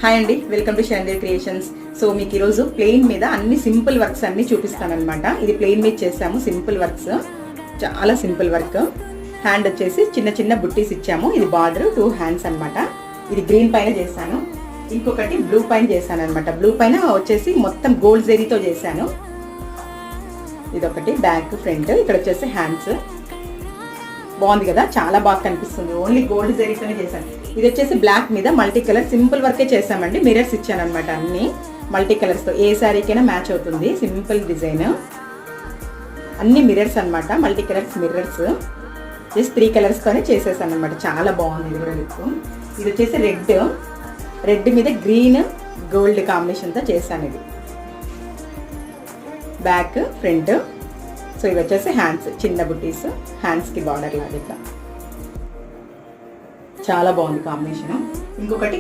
Hi అండి, welcome to Sandy creations. So మీకు ఈరోజు ప్లెయిన్ మీద అన్ని సింపుల్ వర్క్స్ అన్ని చూపిస్తానన్నమాట. ఇది ప్లెయిన్ మీద చేసాము, సింపుల్ వర్క్స్, చాలా సింపుల్ వర్క్. హ్యాండ్ వచ్చేసి చిన్న చిన్న బుట్టీస్ ఇచ్చాము. ఇది బార్డర్ 2 హ్యాండ్స్ అనమాట. ఇది గ్రీన్ పైన చేశాను, ఇంకొకటి బ్లూ పైన చేశాను అనమాట. బ్లూ పైన వచ్చేసి మొత్తం గోల్డ్ జరీతో చేశాను. ఇదొకటి బ్యాక్ ఫ్రంట్, ఇక్కడ వచ్చేసి హ్యాండ్స్. బాగుంది కదా, చాలా బాగా కనిపిస్తుంది. ఓన్లీ గోల్డ్ జరీతోనే చేశాను. ఇది వచ్చేసి బ్లాక్ మీద మల్టీ కలర్ సింపుల్ వర్కే చేసామండి. మిర్రర్స్ ఇచ్చాను అనమాట, అన్ని మల్టీ కలర్స్తో. ఏ శారీకైనా మ్యాచ్ అవుతుంది. సింపుల్ డిజైన్, అన్ని మిర్రర్స్ అనమాట, మల్టీ కలర్స్ మిర్రర్స్. జస్ట్ 3 కలర్స్తోనే చేసేసాను అనమాట. చాలా బాగుంది ఇది కూడా లుక్. ఇది వచ్చేసి రెడ్ మీద గ్రీన్ గోల్డ్ కాంబినేషన్తో చేశాను. ఇది బ్యాక్ ఫ్రంట్. సో ఇవి వచ్చేసి హ్యాండ్స్, చిన్న బుట్టీస్, హ్యాండ్స్కి బార్డర్ లాగా ఇట్లా. చాలా బాగుంది కాంబినేషన్. ఇంకొకటి